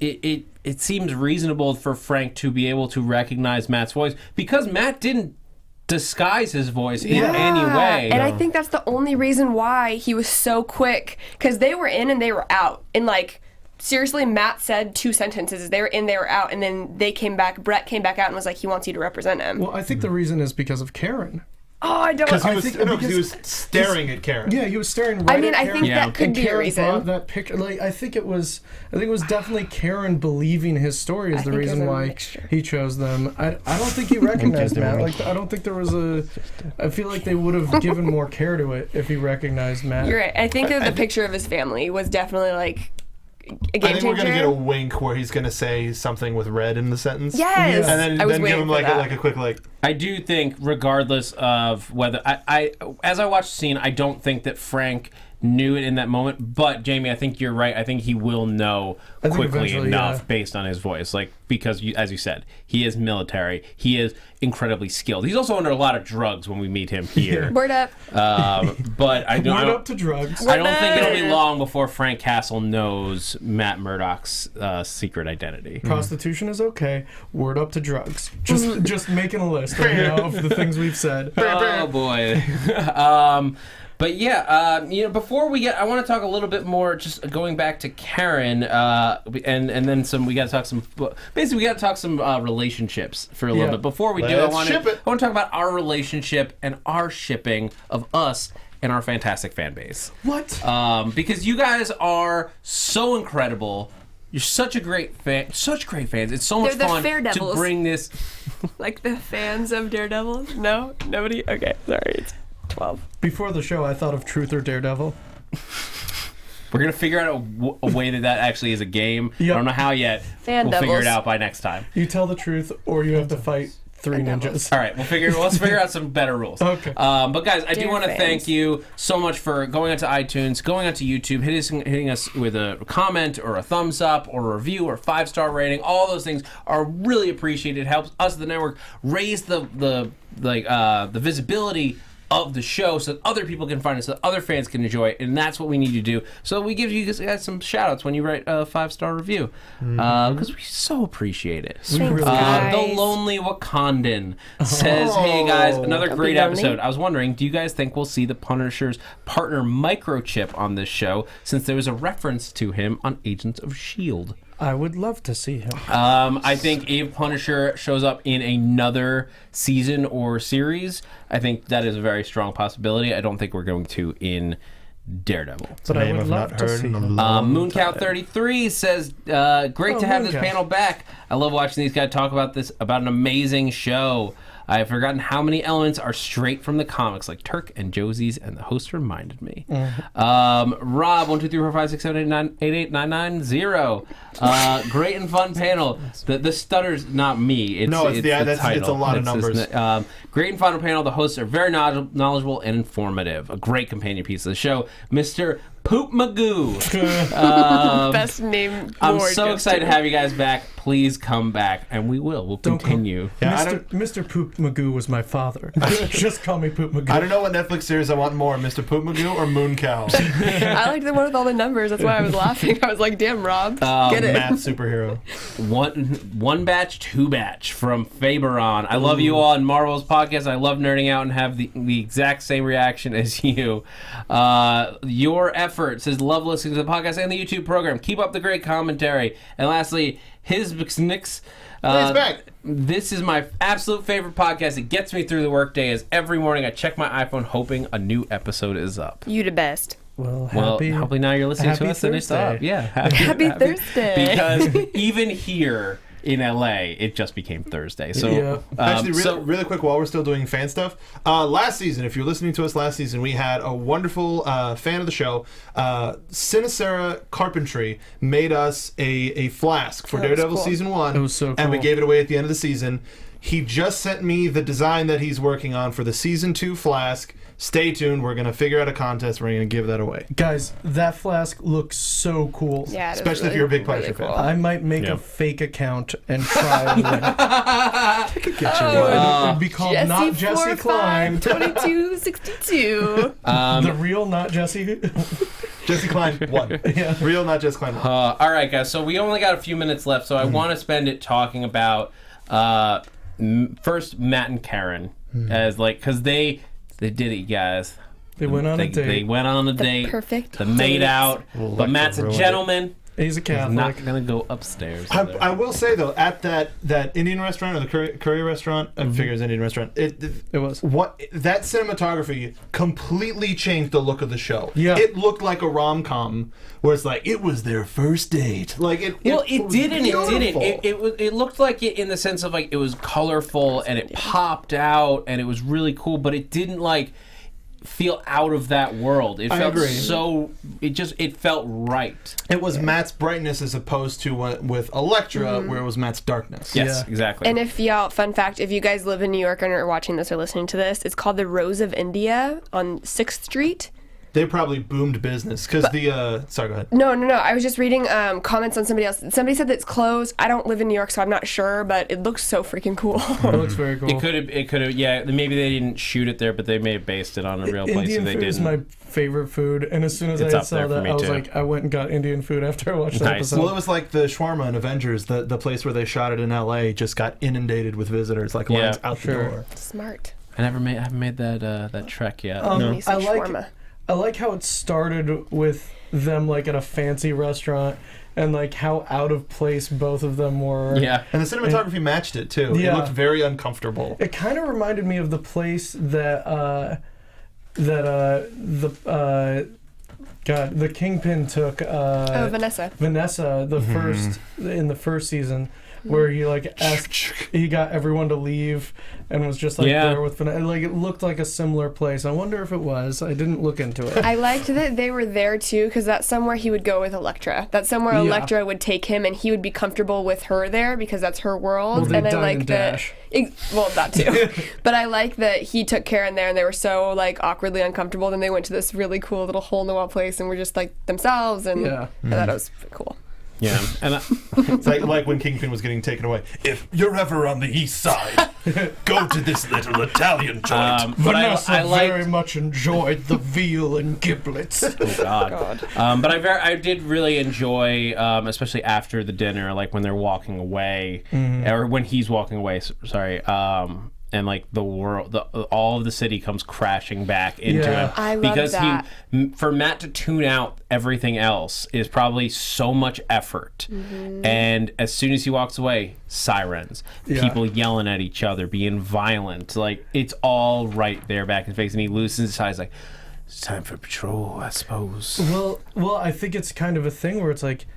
it seems reasonable for Frank to be able to recognize Matt's voice because Matt didn't disguise his voice in any way. And I think that's the only reason why he was so quick, because they were in and they were out. And like, seriously, Matt said 2 sentences. They were in, they were out, and then they came back. Brett came back out and was like, he wants you to represent him. Well, I think the reason is because of Karen. Oh, I don't. Because he was staring at Karen. Yeah, he was staring right at Karen. I think that could be a reason. That picture, like, I think it was definitely Karen believing his story is the reason why he chose them. I don't think he recognized Matt. Like, I don't think there was I feel like they would have given more care to it if he recognized Matt. You're right. I think that the picture of his family was definitely like a game I think we're gonna get a wink where he's gonna say something with red in the sentence. Yes, and then give him like a quick like. I do think, regardless of whether I as I watched the scene, I don't think that Frank knew it in that moment. But Jamie, I think you're right. I think he will know quickly enough based on his voice. Like because, as you said, he is military. He is incredibly skilled. He's also under a lot of drugs when we meet him here. Word up. But I Word don't. up to drugs. I don't think it'll be long before Frank Castle knows Matt Murdock's secret identity. Prostitution is okay. Word up to drugs. Just making a list right now of the things we've said. Oh boy. But yeah, before we get, I want to talk a little bit more. Just going back to Karen, and then some. We got to talk some. Basically, we got to talk some relationships for a little bit. Before we do, I want to talk about our relationship and our shipping of us and our fantastic fan base. What? Because you guys are so incredible. You're such a great fan. Such great fans. It's so much fun to bring this. Like the fans of Daredevil? No? Nobody? Okay, sorry. It's 12. Before the show, I thought of Truth or Daredevil. We're going to figure out a way that actually is a game. Yep. I don't know how yet. We'll figure it out by next time. You tell the truth or you have to fight 3 ninjas. All right, let's figure out some better rules. Okay. But guys, I do want to thank you so much for going onto iTunes, going onto YouTube, hitting us with a comment or a thumbs up or a review or 5-star rating. All those things are really appreciated. It helps us, the network, raise the visibility of the show so that other people can find it, so that other fans can enjoy it, and that's what we need to do. So we give you guys some shout-outs when you write a 5-star review, because we so appreciate it. Thanks, guys. The Lonely Wakandan says, hey guys, another great episode. I was wondering, do you guys think we'll see the Punisher's partner Microchip on this show, since there was a reference to him on Agents of S.H.I.E.L.D.? I would love to see him. I think if Punisher shows up in another season or series, I think that is a very strong possibility. I don't think we're going to in Daredevil. But I would love to see him. Mooncow33 says, great to have this panel back. I love watching these guys talk about an amazing show. I have forgotten how many elements are straight from the comics, like Turk and Josie's, and the host reminded me. Rob, 1, 2, 3, 4, 5, 6, 7, 8, 9, 8, 8, 9, 9, 0. Great and fun panel. The stutter's not me. It's the title. It's a lot of numbers. Great and fun panel. The hosts are very knowledgeable and informative. A great companion piece of the show. Mr. Poop Magoo. Best name. I'm so excited to have you guys back. Please come back, and we will. We'll continue. Mr. Poop Magoo was my father. Just call me Poop Magoo. I don't know what Netflix series I want more, Mr. Poop Magoo or Moon Cow. I like the one with all the numbers. That's why I was laughing. I was like, damn, Rob, get it. Math superhero. One batch, 2 batch from Faberon. I love you all in Marvel's podcast. I love nerding out and have the exact same reaction as you. Your effort says, love listening to the podcast and the YouTube program. Keep up the great commentary. And lastly, his mix. He's back. This is my absolute favorite podcast. It gets me through the workday. As every morning I check my iPhone hoping a new episode is up. You the best. Well, hopefully now you're listening to us and it's up. Yeah, happy Thursday. Because even here in LA, it just became Thursday. So actually, really quick, while we're still doing fan stuff, last season, if you're listening to us last season, we had a wonderful fan of the show, Sinacera Carpentry, made us a flask for Daredevil season 1. It was so cool. And we gave it away at the end of the season. He just sent me the design that he's working on for the season 2 flask. Stay tuned. We're going to figure out a contest. We're going to give that away. Guys, that flask looks so cool. Yeah, especially if you're a big Punisher fan. I might make a fake account and try it. I could get you one. It would be called Not Jesse Klein. 2262. The real Not Jesse. Jesse Klein 1. Yeah. Real Not Jesse Klein 1. All right, guys. So we only got a few minutes left, so I want to spend it talking about first Matt and Karen because they did it, guys. They went on a date. They went on a date. Perfect. They made out. But Matt's a gentleman. He's a Catholic. He's not going to go upstairs. I will say, though, at that Indian restaurant or the curry restaurant, I figure it's Indian restaurant, it was. That cinematography completely changed the look of the show. Yeah. It looked like a rom-com where it's like, it was their first date. Like it didn't. It looked like it in the sense of like it was colorful and it popped out and it was really cool, but it didn't like feel out of that world. It felt it felt right. It was Matt's brightness as opposed to with Elektra where it was Matt's darkness. Yes, exactly. And fun fact, if you guys live in New York and are watching this or listening to this, it's called the Rose of India on 6th Street. they probably boomed business because sorry, go ahead. No. I was just reading comments on somebody else. Somebody said that it's closed. I don't live in New York, so I'm not sure, but it looks so freaking cool. It looks very cool. It could have. Yeah, maybe they didn't shoot it there, but they may have based it on a real place. Indian They food didn't. is my favorite food, and as soon as It's I up saw there for that, me, I was too. like, I went and got Indian food after I watched that Nice. episode. Well, it was like the shawarma in Avengers. The place where they shot it in L.A. just got inundated with visitors, like lines out the door. Smart. I haven't made that trek yet. No. I like how it started with them like at a fancy restaurant and like how out of place both of them were. Yeah. And the cinematography matched it too. Yeah. It looked very uncomfortable. It kind of reminded me of the place that the Kingpin took Vanessa. In the first season, where he like he got everyone to leave and was just like there with Vanessa. Like it looked like a similar place. I wonder if it was. I didn't look into it. I liked that they were there too, because that's somewhere he would go with Elektra. That's somewhere Elektra would take him, and he would be comfortable with her there because that's her world. Well, and I dine like and that. dash. Well, that too. But I like that he took Karen there, and they were so like awkwardly uncomfortable. Then they went to this really cool little hole in the wall place, and were just like themselves. And I thought it was cool. Yeah, and It's like when Kingpin was getting taken away. If you're ever on the east side, go to this little Italian joint. but Vanessa I liked, very much enjoyed the veal and giblets. Oh God. But I did really enjoy, especially after the dinner, like when they're walking away, or when he's walking away. Sorry. And like the world, all of the city comes crashing back into him. I love because that. for Matt to tune out everything else is probably so much effort. And as soon as he walks away, sirens, people yelling at each other, being violent, like it's all right there back in his face. And he loosens his eyes, like it's time for patrol, I suppose. Well, I think it's kind of a thing where it's like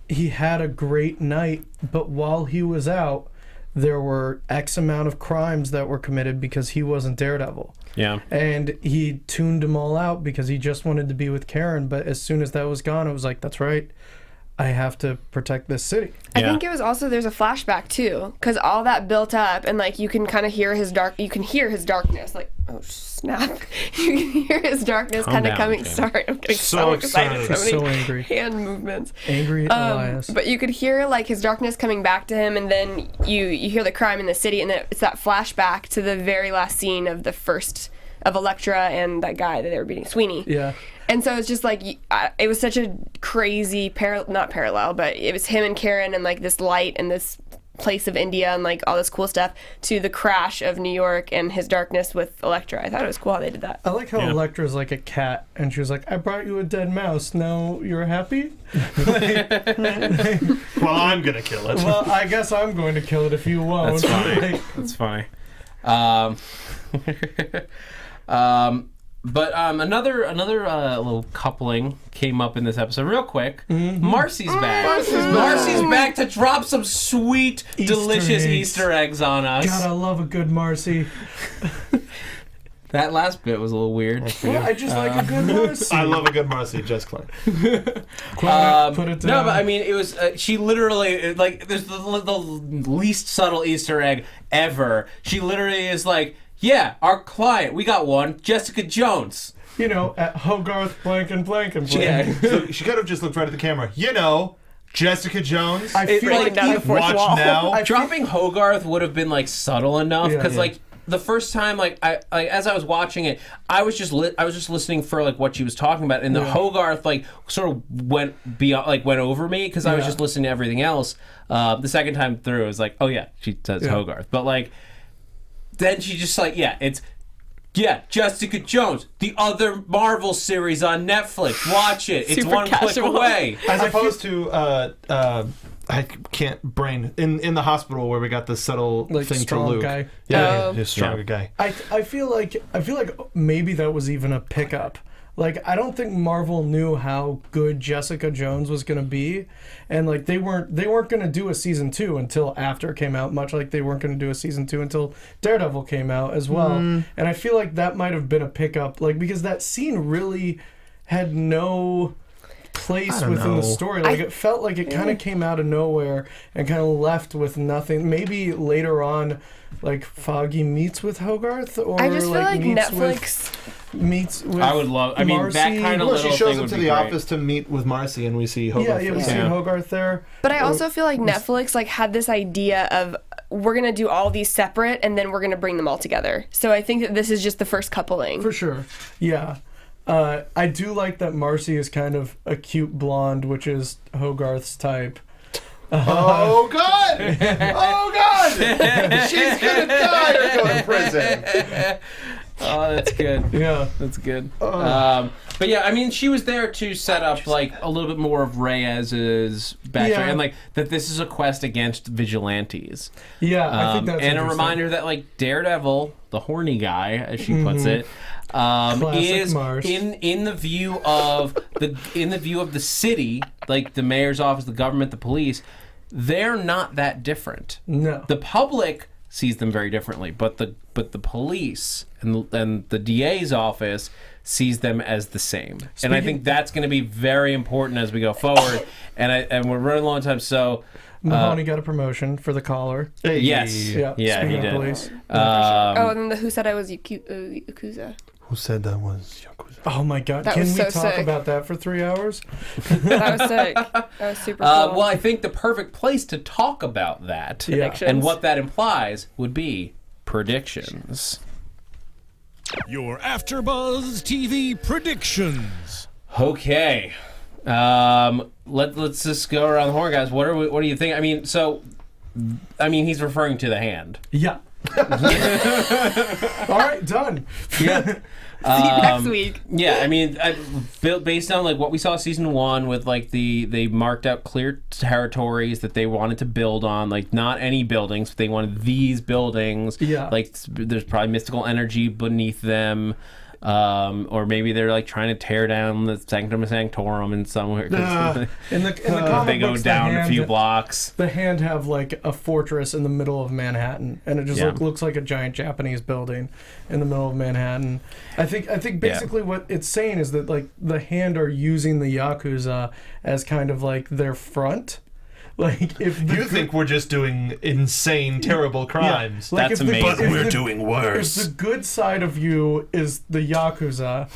he had a great night, but while he was out, there were X amount of crimes that were committed because he wasn't Daredevil. Yeah. And he tuned them all out because he just wanted to be with Karen. But as soon as that was gone, it was like, that's right. I have to protect this city. I think it was also, there's a flashback too, because all that built up, and like you can kind of hear his darkness, like, oh snap. You can hear his darkness kind of coming. Jane. Sorry, I'm getting so excited. He's So so many angry. hand movements. Angry at Elias. But you could hear like his darkness coming back to him, and then you hear the crime in the city, and then it's that flashback to the very last scene of of Elektra and that guy that they were beating, Sweeney. Yeah. And so it's just like, it was such a crazy, not parallel, but it was him and Karen and like this light and this place of India and like all this cool stuff to the crash of New York and his darkness with Elektra. I thought it was cool how they did that. I like how Elektra's like a cat, and she was like, I brought you a dead mouse. Now you're happy? Well, I'm going to kill it. Well, I guess I'm going to kill it if you won't. That's funny. That's funny. But another little coupling came up in this episode real quick. Marcy's back. Marcy's back to drop some sweet, delicious Easter eggs on us. God, I love a good Marcy. That last bit was a little weird. Yeah, I just like a good Marcy. I love a good Marcy, Jesse Klein. Put it down. No, but I mean, it was she literally like there's the least subtle Easter egg ever. She literally is like, yeah, our client, we got one, Jessica Jones. You know, at Hogarth blank and blank and blank. Yeah. So she could have just looked right at the camera. You know, Jessica Jones. I feel Breaking down the fourth watch wall. now. Dropping Hogarth would have been like subtle enough because like the first time like I as I was watching it, I was just listening for like what she was talking about, and the Hogarth like sort of went over me because I was just listening to everything else. The second time through, it was like, oh yeah, she says Hogarth, but like then she just like Jessica Jones, the other Marvel series on Netflix. Watch it. It's Super one click casual. away. As opposed to I can't brain in the hospital where we got the subtle Like thing to strong Luke. guy. Yeah, he's a stronger guy. I feel like maybe that was even a pickup. Like, I don't think Marvel knew how good Jessica Jones was going to be, and like they weren't going to do a season 2 until after it came out, much like they weren't going to do a season 2 until Daredevil came out as well. And I feel like that might have been a pickup, like because that scene really had no place within the story. Like it felt like it kind of came out of nowhere and kind of left with nothing. Maybe later on like Foggy meets with Hogarth, or I just feel like meets Netflix meets with I would love. I mean, that Marcy. kind of Well, little she shows thing up would to be the great. office to meet with Marcy, and we see Hogarth. Yeah, we first. see Hogarth there. But I also feel like Netflix like had this idea of we're gonna do all these separate and then we're gonna bring them all together. So I think that this is just the first coupling. For sure. Yeah. I do like that Marcy is kind of a cute blonde, which is Hogarth's type. Oh God! Oh God! She's gonna die or go to prison. Oh, that's good. Yeah. That's good. But yeah, I mean, she was there to set up like a little bit more of Reyes's backstory, Yeah. and like that this is a quest against vigilantes. Yeah, I think that's and a interesting. reminder that like Daredevil, the horny guy, as she puts it, Classic is Mars. in the view of the city, like the mayor's office, the government, the police. They're not that different. No. The public sees them very differently, but the police and the DA's office sees them as the same. And I think that's going to be very important as we go forward. and we're running a long time, so Mahoney got a promotion for the collar. yes, Yeah, yeah, speaking he of did. police. Oh, and then the Who Said I Was Yakuza. Who said that was Yakuza? Oh my God! That Can was we so talk sick. about that for 3 hours? That was sick. That was super cool. Well, I think the perfect place to talk about that Yeah. and what that implies would be predictions. Your AfterBuzz TV predictions. Okay. Let's just go around the horn, guys. What do you think? I mean, he's referring to the hand. Yeah. All right, done. Yeah. See you next week. Yeah, I mean, based on like what we saw season 1 with like they marked out clear territories that they wanted to build on, like not any buildings, but they wanted these buildings. Yeah. Like there's probably mystical energy beneath them. Or maybe they're like trying to tear down the Sanctum Sanctorum in somewhere. In the comic they go books, down the a few hand, blocks. the hand have like a fortress in the middle of Manhattan, and it just Yeah. looks like a giant Japanese building in the middle of Manhattan. I think basically what it's saying is that like the hand are using the Yakuza as kind of like their front. Like if the You think we're just doing insane, terrible crimes? Like That's if the- amazing. if We're the- doing If worse. the good side of you is the Yakuza,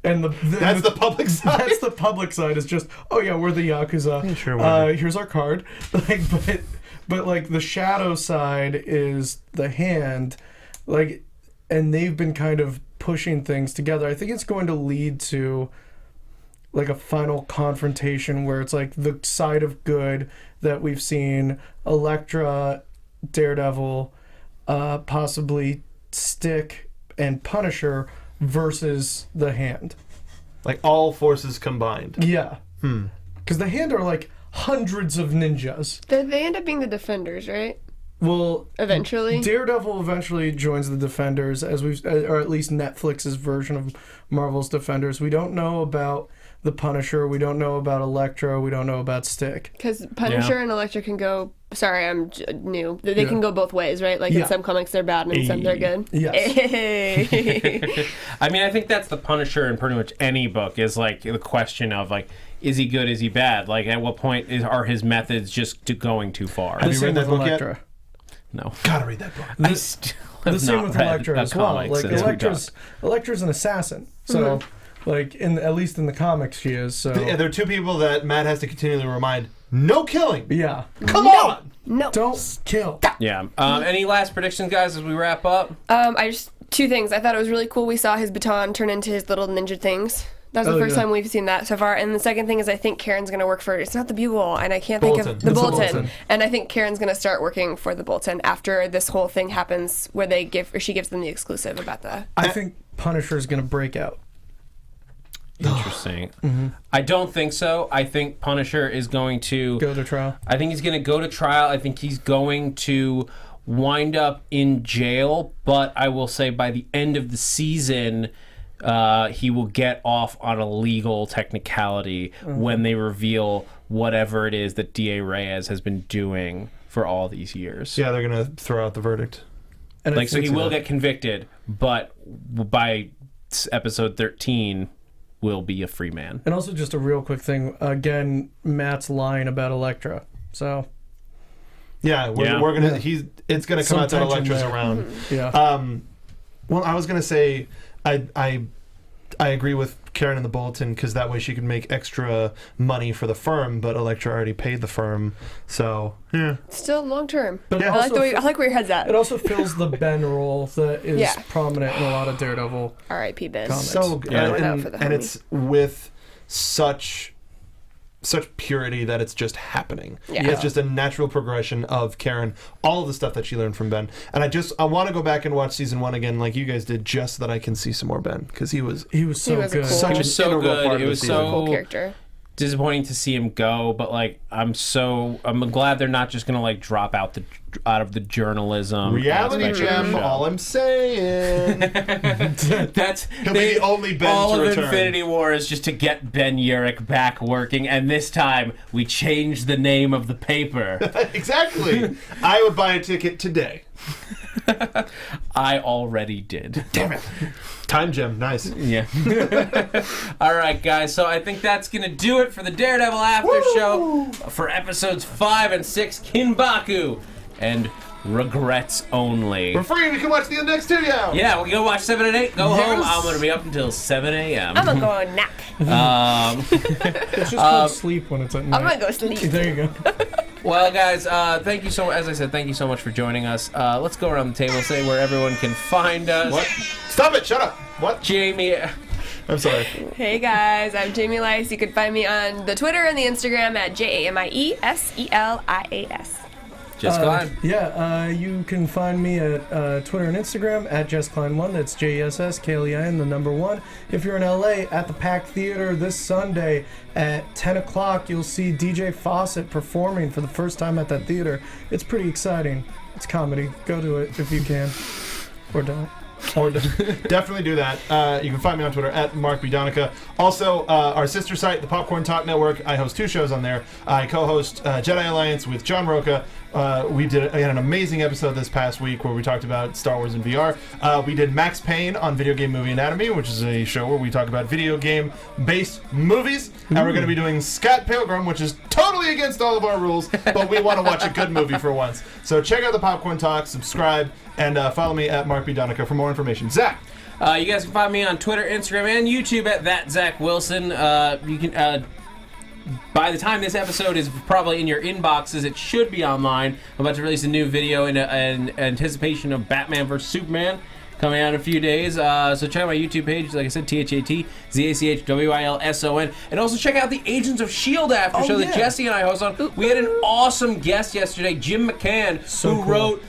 and That's the public side. That's the public side. Is just, oh yeah, we're the Yakuza. Sure, whatever. Here's our card. Like, but like the shadow side is the hand, like, and they've been kind of pushing things together. I think it's going to lead to like a final confrontation where it's like the side of good that we've seen, Elektra, Daredevil, possibly Stick and Punisher versus the hand. Like all forces combined. Yeah. Because the hand are like hundreds of ninjas. They end up being the Defenders, right? Well, Eventually. Daredevil eventually joins the Defenders, or at least Netflix's version of Marvel's Defenders. We don't know about the Punisher. We don't know about Elektra. We don't know about Stick. Because Punisher and Elektra can go. Sorry, I'm new. They can go both ways, right? Like Yeah. in some comics they're bad and in some they're good. Yes. Hey. I mean, I think that's the Punisher in pretty much any book is like the question of like, is he good? Is he bad? Like, at what point are his methods just going too far? Have you Same read that with book yet? Elektra. No. Gotta read that book. I still have The same not with read Elektra a as well. comic Like since we Elektra's an assassin, so like at least in the comics she is. So Yeah, there are two people that Matt has to continually remind: no killing. yeah, Come on. No. don't kill. Yeah. Any last predictions, guys, as we wrap up? Two things. I thought it was really cool. We saw his baton turn into his little ninja things. That's the Oh, first yeah. time we've seen that so far. And the second thing is I think Karen's going to work for, it's not the Bugle, and I can't think of Bulletin. the It's the Bulletin. Bulletin. And I think Karen's going to start working for the Bulletin after this whole thing happens where she gives them the exclusive about the. I think Punisher's gonna break out. Interesting. I don't think so. I think Punisher is going to Go to trial. I think he's going to go to trial. I think he's going to wind up in jail. But I will say by the end of the season, he will get off on a legal technicality when they reveal whatever it is that D.A. Reyes has been doing for all these years. Yeah, they're gonna throw out the verdict. And I Like, so think he will get convicted, but by episode 13, will be a free man. And also just a real quick thing. Again, Matt's lying about Elektra. So Yeah, we're gonna. It's gonna come out that Elektra's around. Yeah. Well, I was gonna say, I agree with Karen in the bulletin because that way she could make extra money for the firm, but Elektra already paid the firm, so yeah. Still long term. But I like where your head's at. It also fills the Ben role that is prominent in a lot of Daredevil. R.I.P. Ben. comics. So good, and it's with such purity that it's just happening. Yeah. It's just a natural progression of Karen, all of the stuff that she learned from Ben. And I want to go back and watch season 1 again like you guys did, just so that I can see some more Ben, because he was so good. Such He was so good. It was so cool character. disappointing to see him go, but like I'm glad they're not just gonna like drop out of the journalism reality gem. All I'm saying. That's He'll be the only Ben all to of return. Infinity War is just to get Ben Urich back working, and this time we changed the name of the paper. Exactly. I would buy a ticket today. I already did. Damn it. Time gem, nice. Yeah. All right, guys. So I think that's gonna do it for the Daredevil After Show for episodes 5 and 6, Kinbaku and Regrets Only. We're free. We can watch the next 2 now. Yeah, we'll go watch 7 and 8. Go home. I'm gonna be up until 7 a.m. I'm gonna go nap. It's just called sleep when it's at night. I'm gonna go sleep. There you go. Well, guys, thank you so. As I said, thank you so much for joining us. Let's go around the table, say where everyone can find us. What? Stop it! Shut up! What? Jamie. I'm sorry. Hey guys, I'm Jamie Elias. You can find me on the Twitter and the Instagram at JamiesElias. Jesse Klein. You can find me at Twitter and Instagram at JessKlein1. That's JessKlein, the number 1. If you're in LA, at the Pack Theater this Sunday at 10 o'clock, you'll see DJ Fawcett performing for the first time at that theater. It's pretty exciting. It's comedy. Go to it if you can. Or don't. Or definitely do that. You can find me on Twitter at MarkBDonica. Also, our sister site, the Popcorn Talk Network. I host 2 shows on there. I co-host Jedi Alliance with John Roca. We did an amazing episode this past week where we talked about Star Wars in VR. We did Max Payne on Video Game Movie Anatomy, which is a show where we talk about video game-based movies. And we're going to be doing Scott Pilgrim, which is totally against all of our rules, but we want to watch a good movie for once. So check out the Popcorn Talk, subscribe, and follow me at MarkBDonica for more information. Zach! You guys can find me on Twitter, Instagram, and YouTube at @ThatZachWilson. You can... by the time this episode is probably in your inboxes, it should be online. I'm about to release a new video in anticipation of Batman vs. Superman coming out in a few days. So check out my YouTube page, like I said, ThatZachWilson. And also check out the Agents of S.H.I.E.L.D. After Show that Jesse and I host on. We had an awesome guest yesterday, Jim McCann, who wrote...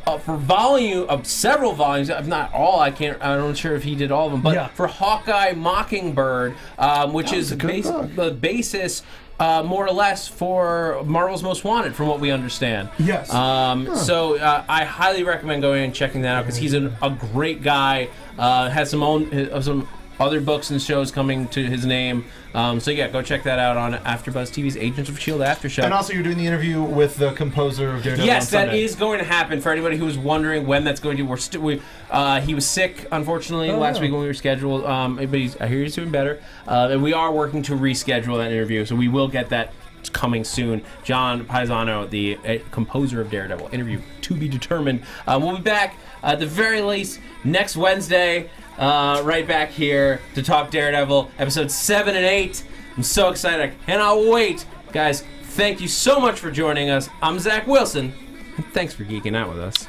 for several volumes, if not all, I'm not sure if he did all of them, but for Hawkeye Mockingbird, which is the basis, more or less, for Marvel's Most Wanted, from what we understand. Yes. So I highly recommend going and checking that out, because he's a great guy, has some other books and shows coming to his name. So yeah, go check that out on AfterBuzz TV's Agents of S.H.I.E.L.D. After Show. And also, you're doing the interview with the composer of Daredevil. Yes, on Sunday. that is going to happen. For anybody who was wondering when that's going to, he was sick, unfortunately, last week when we were scheduled. But I hear he's doing better, and we are working to reschedule that interview. So we will get that coming soon. John Paisano, the composer of Daredevil, interview to be determined. We'll be back at the very least next Wednesday. Right back here to talk Daredevil, episodes 7 and 8. I'm so excited. I cannot wait. Guys, thank you so much for joining us. I'm Zach Wilson, and thanks for geeking out with us.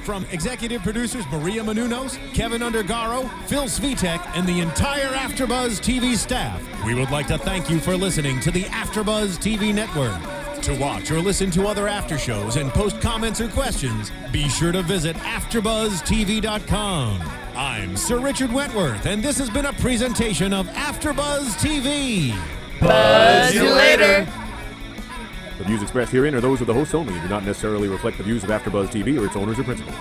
From executive producers Maria Menounos, Kevin Undergaro, Phil Svitek, and the entire AfterBuzz TV staff, we would like to thank you for listening to the AfterBuzz TV network. To watch or listen to other after shows and post comments or questions, be sure to visit AfterBuzzTV.com. I'm Sir Richard Wentworth, and this has been a presentation of AfterBuzz TV. Buzz you later. The views expressed herein are those of the hosts only and do not necessarily reflect the views of AfterBuzz TV or its owners or principals.